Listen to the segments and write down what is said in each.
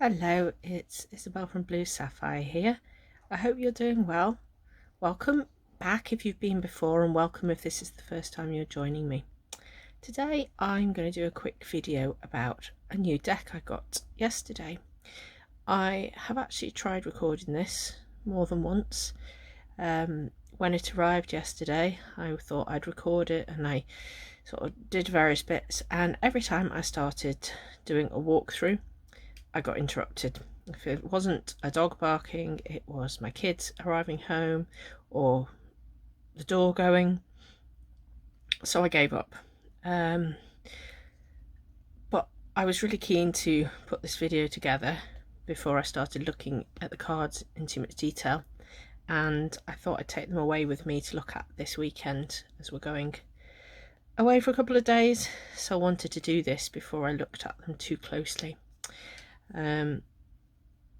Hello, it's Isabel from Blue Sapphire here. I hope you're doing well. Welcome back if you've been before, and welcome if this is the first time you're joining me. Today I'm going to do a quick video about a new deck I got yesterday. I have actually tried recording this more than once. When it arrived yesterday, I thought I'd record it, and I sort of did various bits, and every time I started doing a walkthrough I got interrupted. If it wasn't a dog barking, it was my kids arriving home or the door going. So I gave up. But I was really keen to put this video together before I started looking at the cards in too much detail. And I thought I'd take them away with me to look at this weekend as we're going away for a couple of days. So I wanted to do this before I looked at them too closely.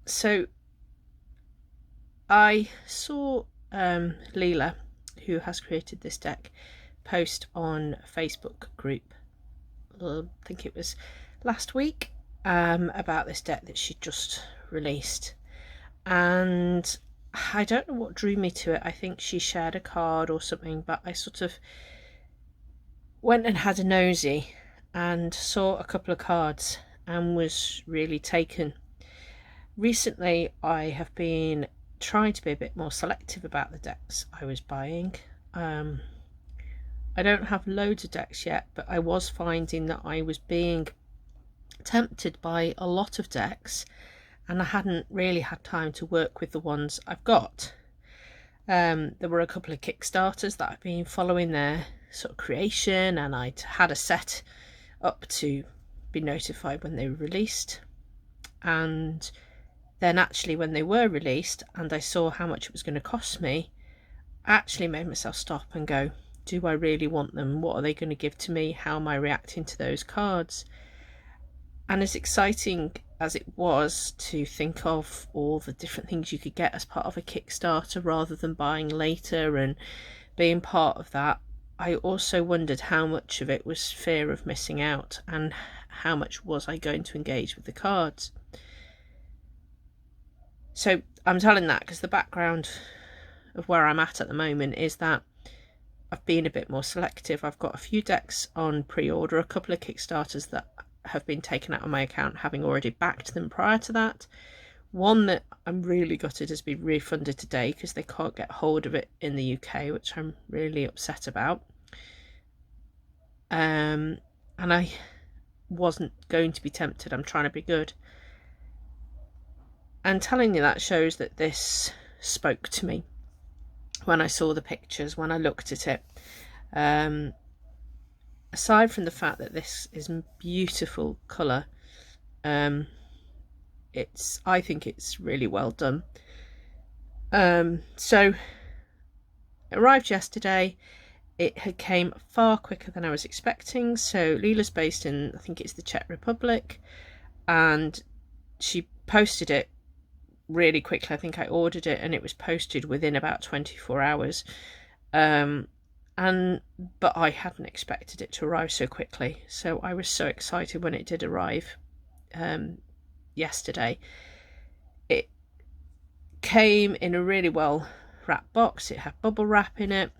So I saw Leela, who has created this deck, post on a Facebook group, I think it was last week, about this deck that she just released, and I don't know what drew me to it. I think she shared a card or something, but I sort of went and had a nosy and saw a couple of cards and was really taken. Recently I have been trying to be a bit more selective about the decks I was buying. I don't have loads of decks yet, but I was finding that I was being tempted by a lot of decks, and I hadn't really had time to work with the ones I've got. There were a couple of Kickstarters that I've been following their sort of creation, and I'd had a set up to be notified when they were released, and then actually when they were released and I saw how much it was going to cost me, I actually made myself stop and go, do I really want them? What are they going to give to me? How am I reacting to those cards? And as exciting as it was to think of all the different things you could get as part of a Kickstarter rather than buying later and being part of that, I also wondered how much of it was fear of missing out and how much was I going to engage with the cards. So I'm telling that because the background of where I'm at the moment is that I've been a bit more selective. I've got a few decks on pre-order, a couple of Kickstarters that have been taken out of my account having already backed them prior to that. One that I'm really gutted has been refunded today because they can't get hold of it in the UK, which I'm really upset about. And I wasn't going to be tempted. I'm trying to be good. And telling you that shows that this spoke to me when I saw the pictures, when I looked at it. Aside from the fact that this is a beautiful colour, I think it's really well done. So it arrived yesterday. It had came far quicker than I was expecting. So Leela's based in, I think it's the Czech Republic, and she posted it really quickly. I think I ordered it and it was posted within about 24 hours. But I hadn't expected it to arrive so quickly. So I was so excited when it did arrive yesterday. It came in a really well wrapped box. It had bubble wrap in it.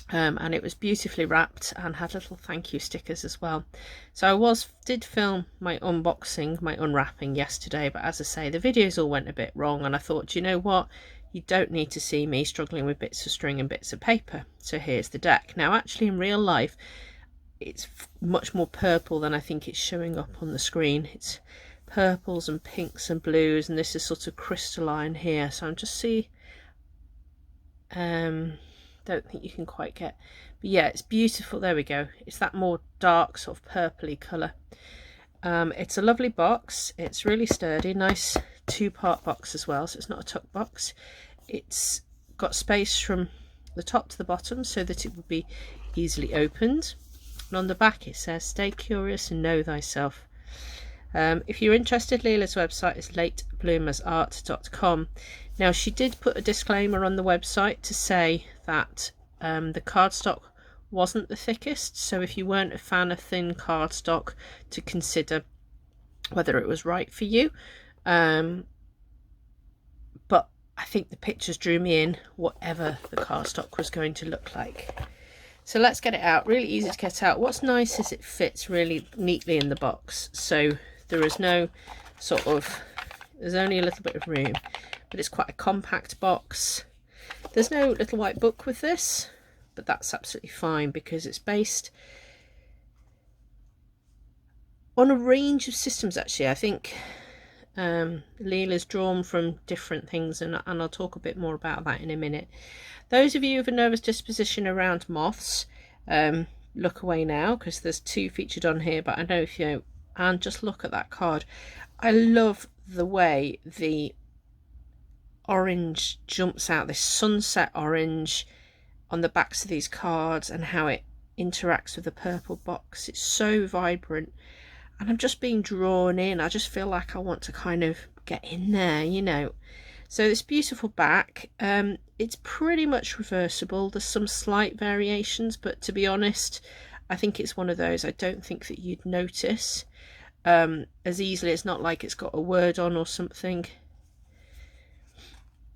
And it was beautifully wrapped and had little thank you stickers as well. So I did film my unboxing, my unwrapping yesterday, but as I say, the videos all went a bit wrong, and I thought, you know what, you don't need to see me struggling with bits of string and bits of paper. So here's the deck. Now actually in real life it's much more purple than I think it's showing up on the screen. It's purples and pinks and blues, and this is sort of crystalline here. So I'm just don't think you can quite get, but yeah, it's beautiful. There we go. It's that more dark sort of purpley colour. It's a lovely box. It's really sturdy, nice two-part box as well, so it's not a tuck box. It's got space from the top to the bottom so that it will be easily opened, and on the back it says stay curious and know thyself. If you're interested, Leela's website is latebloomersart.com. Now she did put a disclaimer on the website to say that the cardstock wasn't the thickest, so if you weren't a fan of thin cardstock, to consider whether it was right for you. But I think the pictures drew me in, whatever the cardstock was going to look like. So let's get it out. Really easy to get out. What's nice is it fits really neatly in the box, so there is no sort of, there's only a little bit of room, but it's quite a compact box. There's no little white book with this, but that's absolutely fine because it's based on a range of systems. Actually, I think Leela's drawn from different things, and I'll talk a bit more about that in a minute. Those of you with a nervous disposition around moths, look away now because there's 2 featured on here, but I know if you, and just look at that card. I love the way the orange jumps out, this sunset orange on the backs of these cards, and how it interacts with the purple box. It's so vibrant, and I'm just being drawn in. I just feel like I want to kind of get in there, you know. So this beautiful back, it's pretty much reversible. There's some slight variations, but to be honest, I think it's one of those I don't think that you'd notice as easily. It's not like it's got a word on or something.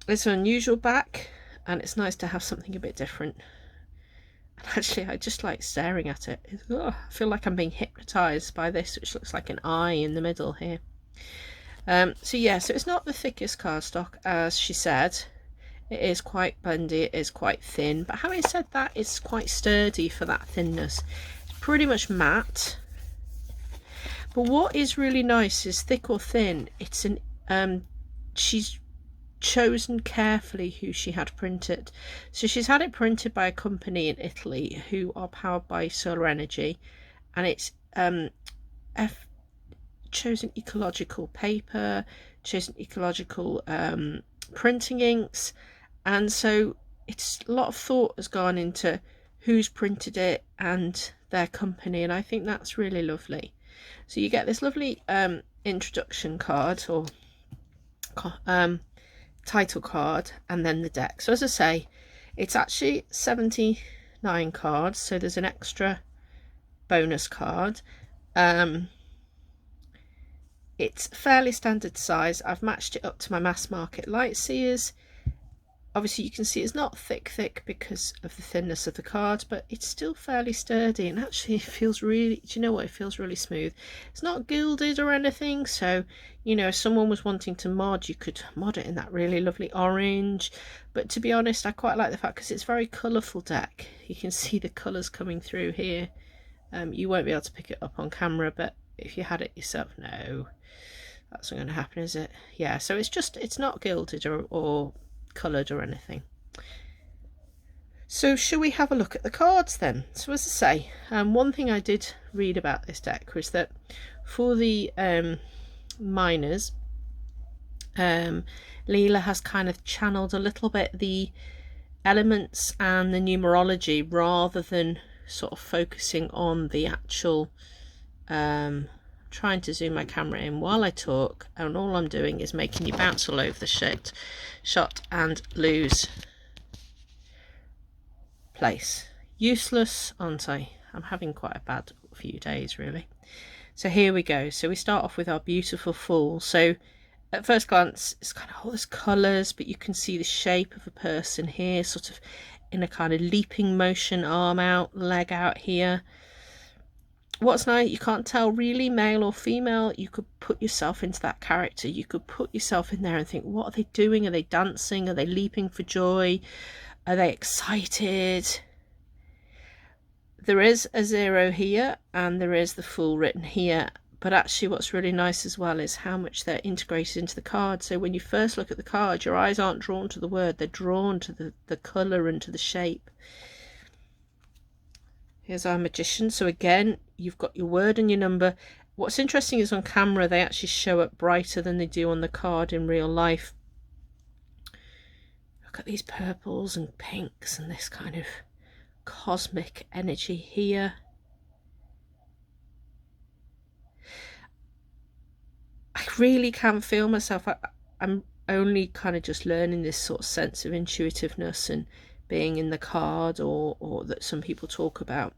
It's an unusual back, and it's nice to have something a bit different. And actually, I just like staring at it. I feel like I'm being hypnotized by this, which looks like an eye in the middle here. So yeah, so it's not the thickest cardstock, as she said. It is quite bendy, it is quite thin, but having said that, it's quite sturdy for that thinness. It's pretty much matte. But what is really nice is, thick or thin, it's an she's chosen carefully who she had printed. So she's had it printed by a company in Italy who are powered by solar energy, and it's chosen ecological paper, chosen ecological printing inks, and so it's a lot of thought has gone into who's printed it and their company, and I think that's really lovely. So you get this lovely introduction card, or title card, and then the deck. So as I say, it's actually 79 cards, so there's an extra bonus card. It's fairly standard size. I've matched it up to my mass market Lightseers. Obviously you can see it's not thick because of the thinness of the card, but it's still fairly sturdy, and actually it feels really, do you know what, it feels really smooth. It's not gilded or anything, so you know, if someone was wanting to mod, you could mod it in that really lovely orange. But to be honest, I quite like the fact, because it's a very colourful deck. You can see the colours coming through here. You won't be able to pick it up on camera, but if you had it yourself, no, that's not going to happen, is it? Yeah, so it's not gilded or coloured or anything. So shall we have a look at the cards then? So as I say, one thing I did read about this deck was that for the miners, Leela has kind of channeled a little bit the elements and the numerology, rather than sort of focusing on the actual trying to zoom my camera in while I talk, and all I'm doing is making you bounce all over the shot and lose place. Useless, aren't I? I'm having quite a bad few days, really. So here we go. So we start off with our beautiful Fool. So at first glance, it's kind of all those colours, but you can see the shape of a person here, sort of in a kind of leaping motion, arm out, leg out here. What's nice, you can't tell really male or female. You could put yourself into that character. You could put yourself in there and think, what are they doing? Are they dancing? Are they leaping for joy? Are they excited? There is a 0 here, and there is the Fool written here. But actually what's really nice as well is how much they're integrated into the card. So when you first look at the card, your eyes aren't drawn to the word, they're drawn to the colour and to the shape. Here's our Magician. So again, you've got your word and your number. What's interesting is on camera, they actually show up brighter than they do on the card in real life. Look at these purples and pinks and this kind of cosmic energy here. I really can feel myself. I'm only kind of just learning this sort of sense of intuitiveness and being in the card, or that some people talk about,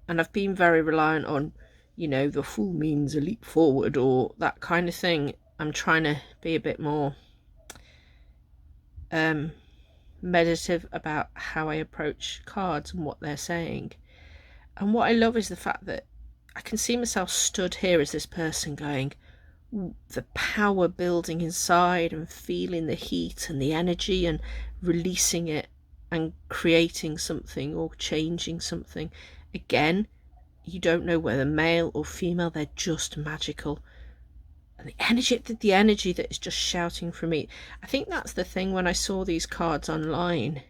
and I've been very reliant on, you know, the Fool means a leap forward or that kind of thing, I'm trying to be a bit more meditative about how I approach cards and what they're saying. And what I love is the fact that I can see myself stood here as this person going, the power building inside and feeling the heat and the energy and releasing it and creating something or changing something. Again, you don't know whether male or female, they're just magical. And the energy that is just shouting from me. I think that's the thing when I saw these cards online.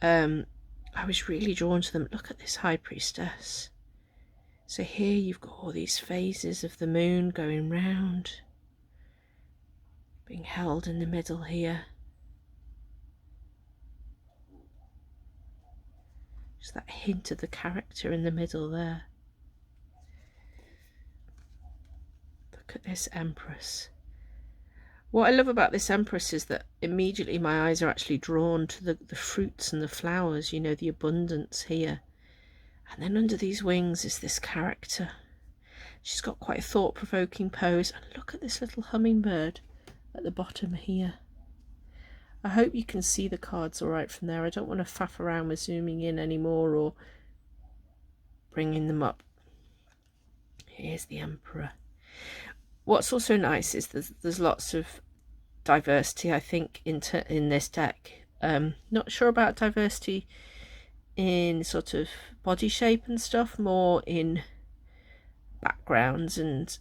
I was really drawn to them. Look at this High Priestess. So here you've got all these phases of the moon going round, being held in the middle here. Just that hint of the character in the middle there. Look at this Empress. What I love about this Empress is that immediately my eyes are actually drawn to the fruits and the flowers, you know, the abundance here. And then under these wings is this character. She's got quite a thought-provoking pose. And look at this little hummingbird at the bottom here. I hope you can see the cards all right from there. I don't want to faff around with zooming in anymore or bringing them up. Here's the Emperor. What's also nice is there's lots of diversity, I think, in this deck. Not sure about diversity in sort of body shape and stuff, more in backgrounds and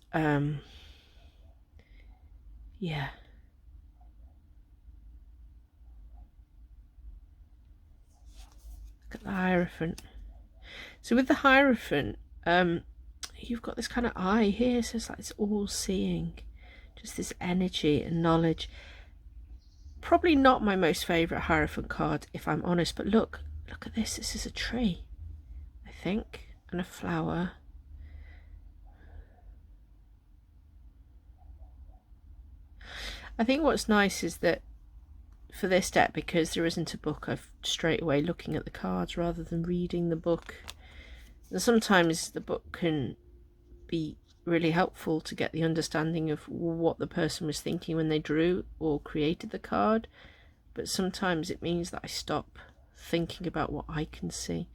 yeah. Look at the Hierophant. So with the Hierophant, you've got this kind of eye here, so it's like it's all seeing, just this energy and knowledge. Probably not my most favourite Hierophant card, if I'm honest, but look at this. This is a tree, I think, and a flower. I think what's nice is that for this deck, because there isn't a book, I've straight away looking at the cards rather than reading the book. And sometimes the book can be really helpful to get the understanding of what the person was thinking when they drew or created the card, but sometimes it means that I stop thinking about what I can see.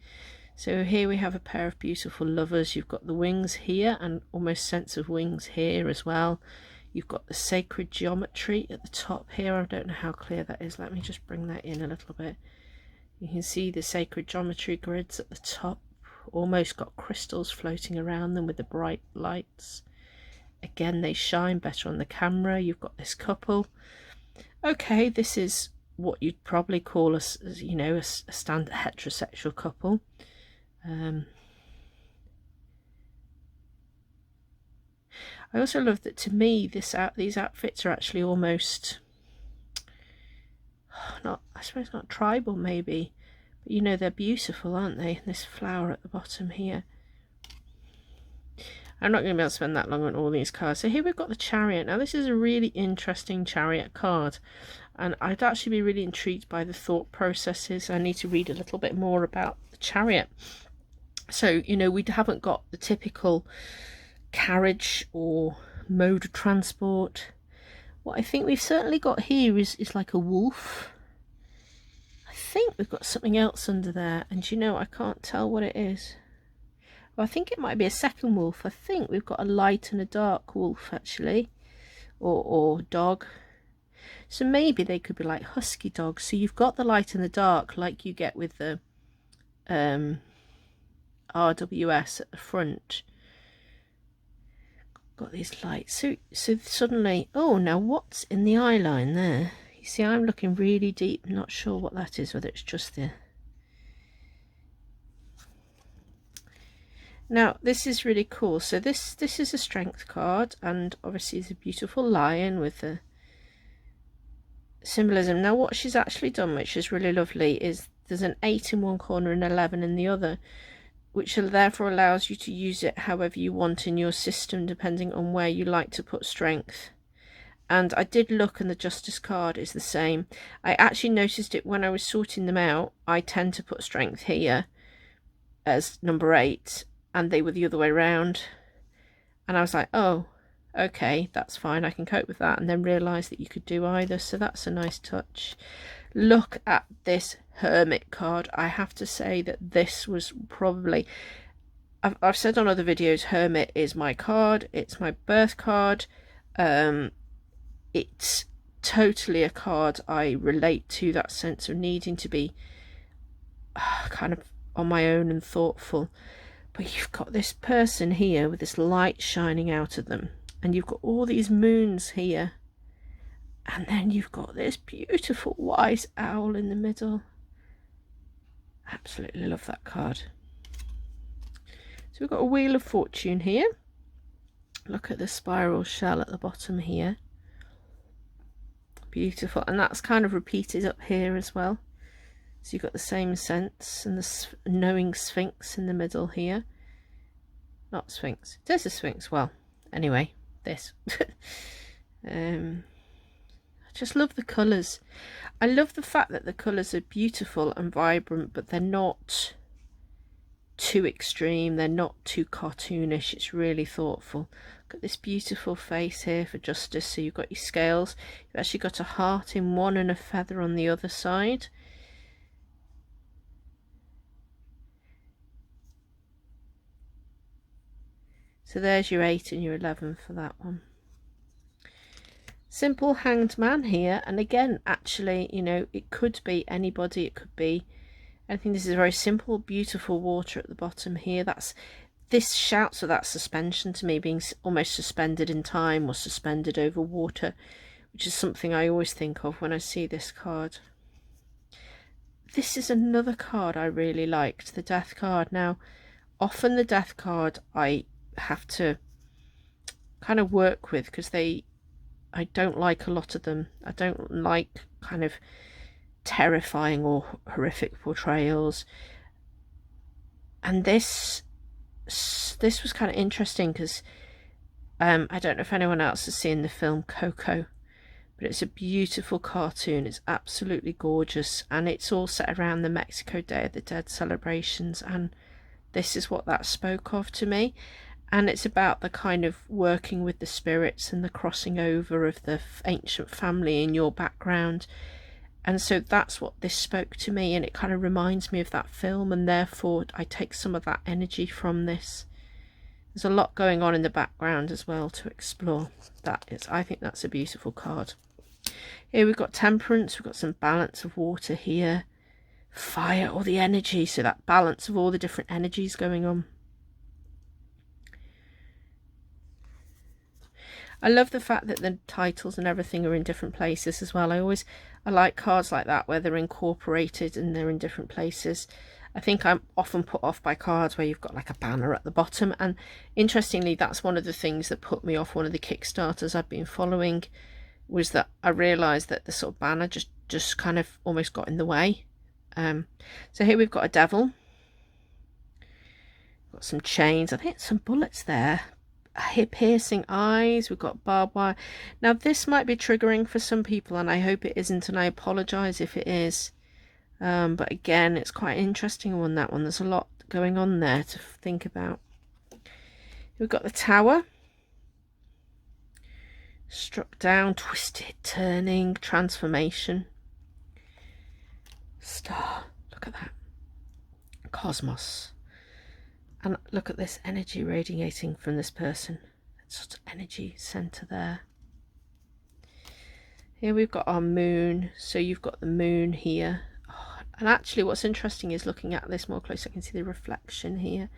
So here we have a pair of beautiful lovers. You've got the wings here and almost sense of wings here as well. You've got the sacred geometry at the top here. I don't know how clear that is. Let me just bring that in a little bit. You can see the sacred geometry grids at the top. Almost got crystals floating around them with the bright lights. Again, they shine better on the camera. You've got this couple. Okay, this is what you'd probably call a standard heterosexual couple. I also love that, to me, these outfits are actually almost not tribal maybe, but you know, they're beautiful, aren't they? This flower at the bottom here. I'm not going to be able to spend that long on all these cards. So here we've got the Chariot. Now this is a really interesting Chariot card, and I'd actually be really intrigued by the thought processes. I need to read a little bit more about the Chariot. So, you know, we haven't got the typical carriage or mode of transport. What I think we've certainly got here is like a wolf. I think we've got something else under there, and you know, I can't tell what it is. Well, I think it might be a second wolf. I think we've got a light and a dark wolf actually, or dog. So maybe they could be like husky dogs. So you've got the light and the dark like you get with the RWS at the front. Got these lights. So suddenly, oh, now what's in the eye line there? You see, I'm looking really deep. I'm not sure what that is, whether it's just the... Now, this is really cool. So this is a strength card, and obviously it's a beautiful lion with the symbolism. Now, what she's actually done, which is really lovely, is there's an 8 in one corner and 11 in the other, which therefore allows you to use it however you want in your system, depending on where you like to put strength. And I did look, and the Justice card is the same. I actually noticed it when I was sorting them out. I tend to put strength here as number 8, and they were the other way around. And I was like, oh, okay, that's fine, I can cope with that, and then realise that you could do either, so that's a nice touch. Look at this Hermit card. I have to say that this was probably, I've said on other videos, Hermit is my card, it's my birth card. It's totally a card I relate to, that sense of needing to be kind of on my own and thoughtful. But you've got this person here with this light shining out of them, and you've got all these moons here, and then you've got this beautiful wise owl in the middle. Absolutely love that card. So we've got a Wheel of Fortune here. Look at the spiral shell at the bottom here. Beautiful. And that's kind of repeated up here as well. So you've got the same sense, and the knowing Sphinx in the middle here. Not Sphinx. There's a Sphinx. Well, anyway, this. I just love the colours. I love the fact that the colours are beautiful and vibrant, but they're not too extreme, they're not too cartoonish. It's really thoughtful. Got this beautiful face here for justice. So you've got your scales, you've actually got a heart in one and a feather on the other side. So there's your 8 and your 11 for that one. Simple Hanged Man here, and again, actually, you know, it could be anybody, it could be, I think this is very simple, beautiful water at the bottom here. This shouts of that suspension to me, being almost suspended in time or suspended over water, which is something I always think of when I see this card. This is another card I really liked, the Death card. Now, often the Death card I have to kind of work with, because I don't like a lot of them. I don't like kind of terrifying or horrific portrayals, and this was kind of interesting because I don't know if anyone else has seen the film Coco, but it's a beautiful cartoon. It's absolutely gorgeous, and it's all set around the Mexico Day of the Dead celebrations, and this is what that spoke of to me. And it's about the kind of working with the spirits and the crossing over of the ancient family in your background. And so that's what this spoke to me, and it kind of reminds me of that film, and therefore I take some of that energy from this. There's a lot going on in the background as well to explore. I think that's a beautiful card. Here we've got Temperance, we've got some balance of water here. Fire, all the energy, so that balance of all the different energies going on. I love the fact that the titles and everything are in different places as well. I like cards like that where they're incorporated and they're in different places. I think I'm often put off by cards where you've got like a banner at the bottom, and interestingly, that's one of the things that put me off one of the Kickstarters I've been following, was that I realised that the sort of banner just kind of almost got in the way. So here we've got a devil, got some chains, I think some bullets there. Here, piercing eyes, we've got barbed wire. Now this might be triggering for some people, and I hope it isn't, and I apologise if it is, but again, it's quite an interesting one, that one. There's a lot going on there to think about. We've got the Tower, struck down, twisted, turning, transformation, star, look at that, cosmos. And look at this energy radiating from this person. It's sort of energy centre there. Here we've got our moon. So you've got the moon here. Oh, and actually what's interesting is looking at this more closely, I can see the reflection here.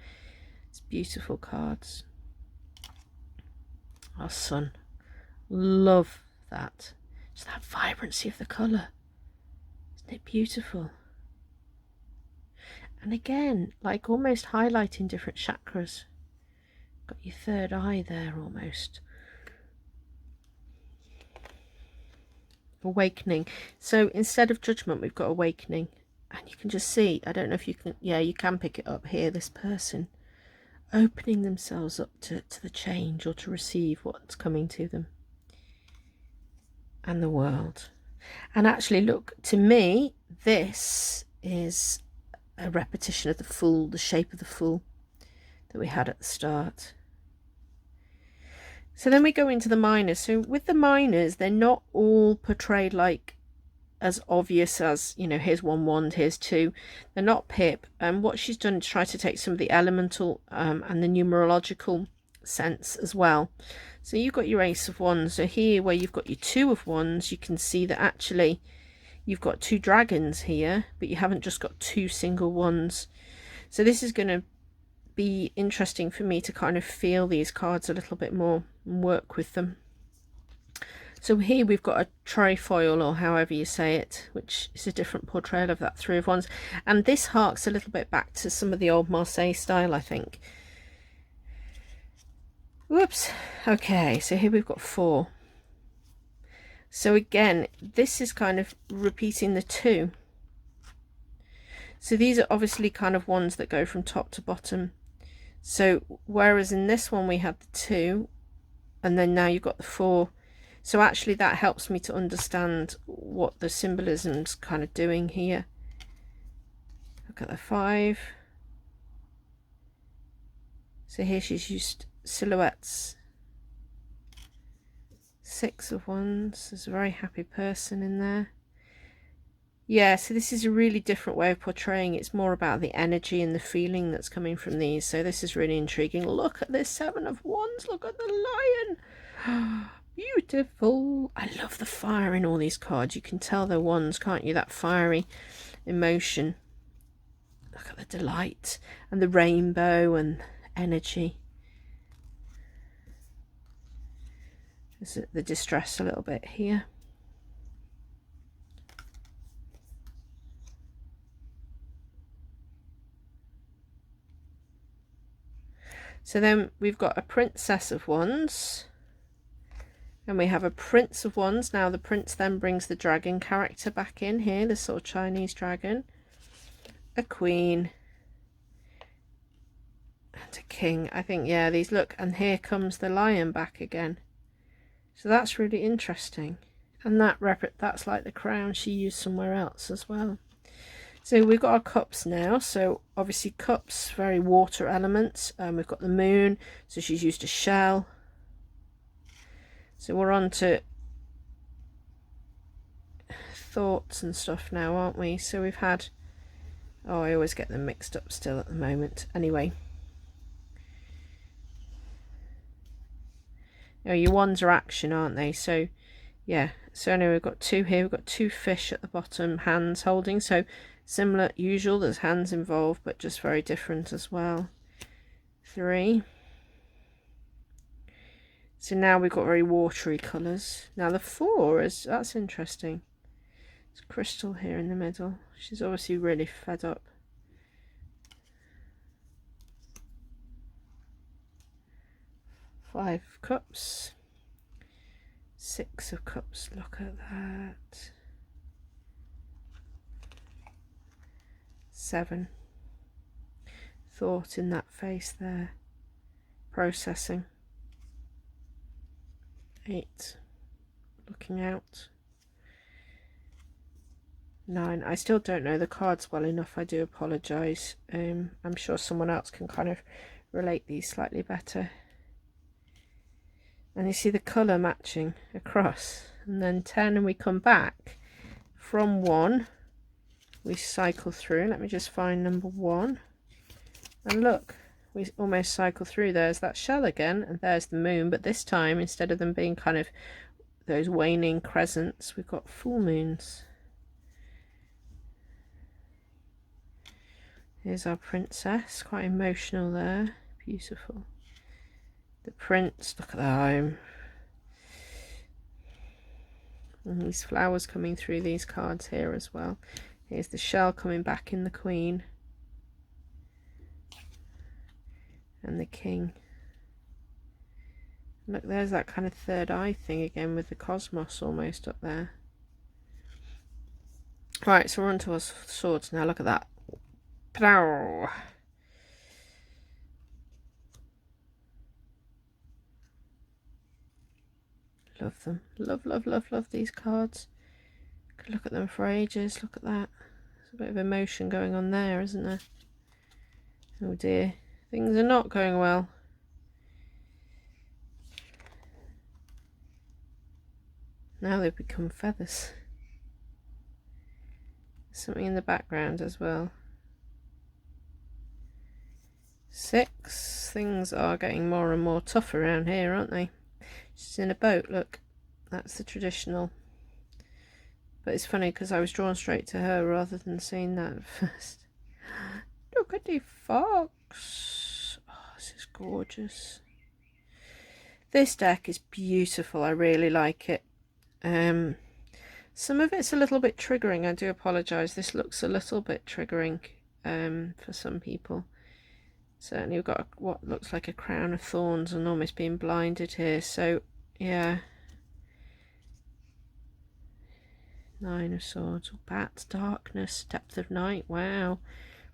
It's beautiful cards. Our sun. Love that. Just that vibrancy of the colour. Isn't it beautiful? And again, like almost highlighting different chakras. Got your third eye there almost. Awakening. So instead of judgment, we've got awakening. And you can just see, I don't know if you can, yeah, you can pick it up here, this person opening themselves up to the change, or to receive what's coming to them. And the world. And actually, look, to me, this is a repetition of the Fool, the shape of the Fool that we had at the start. So then we go into the minors. So with the minors, they're not all portrayed like as obvious as, you know, here's one wand, here's two. They're not Pip. And what she's done is try to take some of the elemental and the numerological sense as well. So you've got your Ace of Wands. So here where you've got your Two of Wands, you can see that actually you've got two dragons here, but you haven't just got two single wands. So this is going to be interesting for me to kind of feel these cards a little bit more and work with them. So here we've got a trefoil, or however you say it, which is a different portrayal of that Three of Wands. And this harks a little bit back to some of the old Marseille style, I think. Whoops. Okay, so here we've got 4. So again, this is kind of repeating the 2. So these are obviously kind of ones that go from top to bottom. So whereas in this one we had the 2, and then now you've got the 4. So actually that helps me to understand what the symbolism's kind of doing here. Look at the 5. So here she's used silhouettes. 6 of Wands. There's a very happy person in there. Yeah, so this is a really different way of portraying. It's more about the energy and the feeling that's coming from these. So this is really intriguing. Look at this 7 of Wands. Look at the lion. Beautiful. I love the fire in all these cards. You can tell they're wands, can't you? That fiery emotion. Look at the delight and the rainbow and energy. There's the distress a little bit here. So then we've got a Princess of Wands. And we have a Prince of Wands. Now the Prince then brings the dragon character back in here, the sort of Chinese dragon. A Queen. And a King. I think, yeah, these look. And here comes the lion back again. So that's really interesting. And that's like the crown she used somewhere else as well. So we've got our cups now. So obviously cups, very water elements. We've got the moon. So she's used a shell. So we're on to thoughts and stuff now, aren't we? So we've had... Oh, I always get them mixed up still at the moment. Anyway. Oh, your wands are action, aren't they? So, yeah. So anyway, we've got 2 here. We've got 2 fish at the bottom, hands holding. So similar, usual, there's hands involved, but just very different as well. 3. So now we've got very watery colours. Now the 4 is, that's interesting. It's crystal here in the middle. She's obviously really fed up. Five of Cups. 6 of Cups. Look at that. 7. Thought in that face there. Processing. 8. Looking out. 9. I still don't know the cards well enough. I do apologise. I'm sure someone else can kind of relate these slightly better. And you see the colour matching across. And then 10, and we come back from 1. We cycle through. Let me just find number 1. And look. We almost cycle through. There's that shell again, and there's the moon, but this time instead of them being kind of those waning crescents, we've got full moons. Here's our princess, quite emotional there, beautiful. The prince, look at the home. And these flowers coming through these cards here as well. Here's the shell coming back in the queen. And the king. Look, there's that kind of third eye thing again with the cosmos almost up there. Right, so we're on to our swords now. Look at that. Pow! Love them. Love, love, love, love these cards. Could look at them for ages. Look at that. There's a bit of emotion going on there, isn't there? Oh dear. Things are not going well. Now they've become feathers. Something in the background as well. 6. Things are getting more and more tough around here, aren't they? She's in a boat, look. That's the traditional. But it's funny because I was drawn straight to her rather than seeing that at first. Look at the fox. Oh, this is gorgeous. This deck is beautiful. I really like it. Some of it's a little bit triggering. I do apologise. This looks a little bit triggering for some people. Certainly we've got what looks like a crown of thorns and almost being blinded here. So, yeah. 9 of Swords, bats, darkness, depth of night. Wow.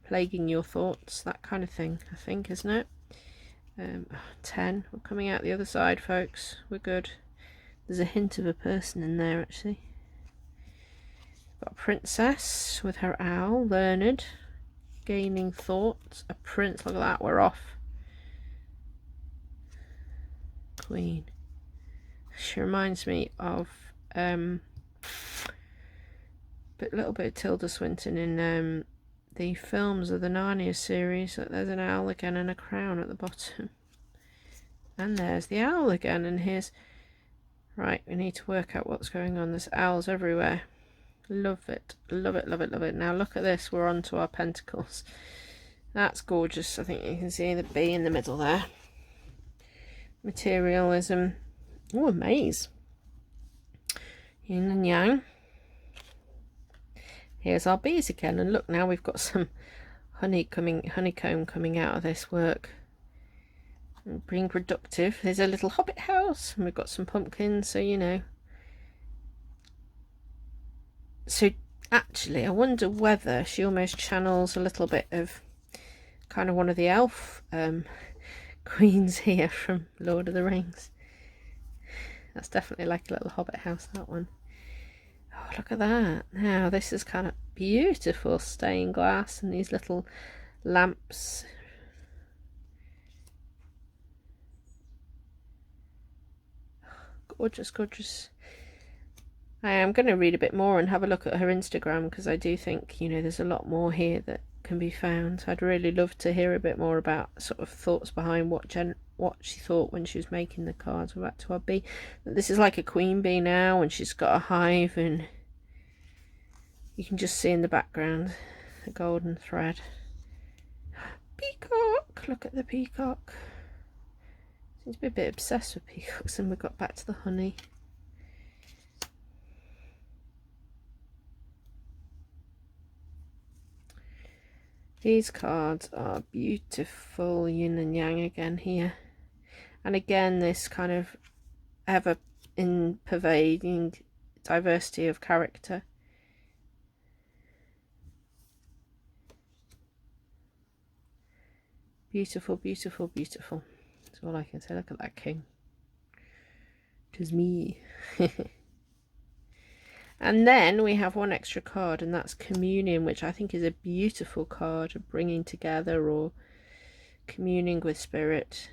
Plaguing your thoughts, that kind of thing, I think, isn't it? 10. We're coming out the other side, folks. We're good. There's a hint of a person in there, actually. Got a princess with her owl, learned, gaining thoughts. A prince, look at that, we're off. Queen. She reminds me of a little bit of Tilda Swinton in the films of the Narnia series. There's an owl again and a crown at the bottom. And there's the owl again, and here's... Right, we need to work out what's going on. There's owls everywhere. Love it, love it, love it, love it. Now look at this, we're on to our pentacles. That's gorgeous. I think you can see the bee in the middle there. Materialism. Oh, a maze. Yin and yang. Here's our bees again, and look, now we've got some honeycomb coming out of this work. And being productive. There's a little hobbit house, and we've got some pumpkins, so you know. So actually, I wonder whether she almost channels a little bit of kind of one of the elf queens here from Lord of the Rings. That's definitely like a little hobbit house, that one. Oh, look at that. Now this is kind of beautiful stained glass and these little lamps. Gorgeous, gorgeous. I am going to read a bit more and have a look at her Instagram, because I do think, you know, there's a lot more here that can be found. I'd really love to hear a bit more about sort of thoughts behind what she thought when she was making the cards. We're back to our bee. This is like a queen bee now, and she's got a hive, and you can just see in the background the golden thread. Peacock! Look at the peacock. Seems to be a bit obsessed with peacocks. And we got back to the honey. These cards are beautiful, yin and yang again here. And again, this kind of ever pervading diversity of character. Beautiful, beautiful, beautiful. That's all I can say. Look at that king. 'Tis me. And then we have one extra card, and that's Communion, which I think is a beautiful card of bringing together or communing with spirit.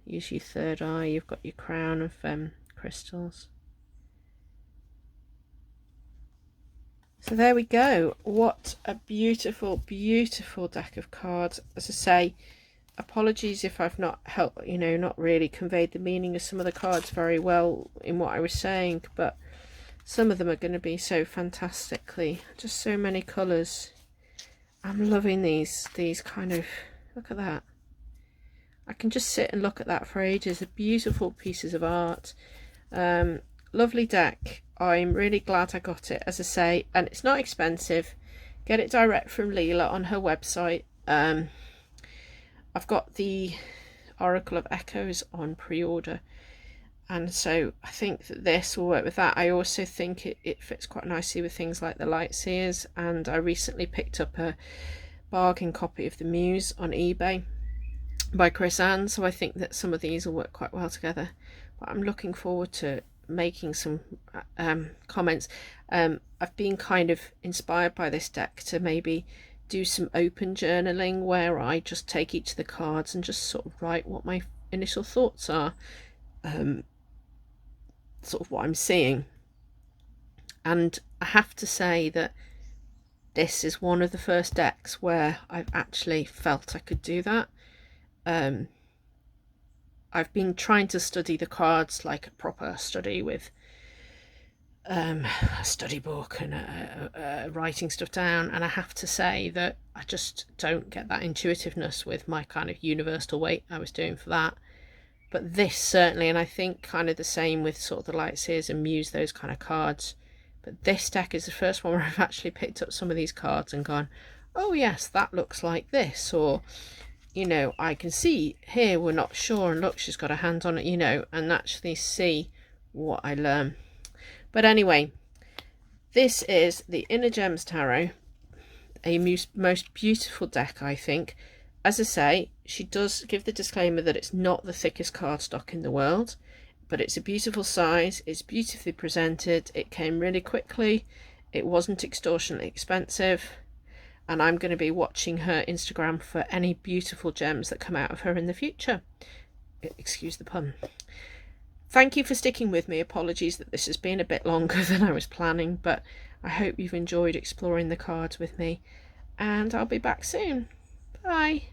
Use your third eye. You've got your crown of crystals. So there we go. What a beautiful, beautiful deck of cards. As I say, apologies if I've not helped, you know, not really conveyed the meaning of some of the cards very well in what I was saying, but some of them are going to be so fantastically, just so many colours. I'm loving these kind of, look at that. I can just sit and look at that for ages. They're beautiful pieces of art. Lovely deck. I'm really glad I got it, as I say, and it's not expensive. Get it direct from Leela on her website. I've got the Oracle of Echoes on pre-order, and so I think that this will work with that. I also think it fits quite nicely with things like the Lightseers, and I recently picked up a bargain copy of the Muse on eBay by Chris Ann, so I think that some of these will work quite well together. But I'm looking forward to making some comments. I've been kind of inspired by this deck to maybe do some open journaling where I just take each of the cards and just sort of write what my initial thoughts are, sort of what I'm seeing. And I have to say that this is one of the first decks where I've actually felt I could do that. I've been trying to study the cards like a proper study with a study book and writing stuff down, and I have to say that I just don't get that intuitiveness with my kind of universal weight I was doing for that. But this certainly, and I think kind of the same with sort of the Lightseers and Muse, those kind of cards. But this deck is the first one where I've actually picked up some of these cards and gone, oh yes, that looks like this, or you know, I can see here we're not sure, and look, she's got a hand on it, you know, and actually see what I learn. But anyway, this is the Inner Gems Tarot, a most beautiful deck, I think. As I say, she does give the disclaimer that it's not the thickest cardstock in the world, but it's a beautiful size, it's beautifully presented, it came really quickly, it wasn't extortionately expensive, and I'm going to be watching her Instagram for any beautiful gems that come out of her in the future. Excuse the pun. Thank you for sticking with me. Apologies that this has been a bit longer than I was planning, but I hope you've enjoyed exploring the cards with me, and I'll be back soon. Bye.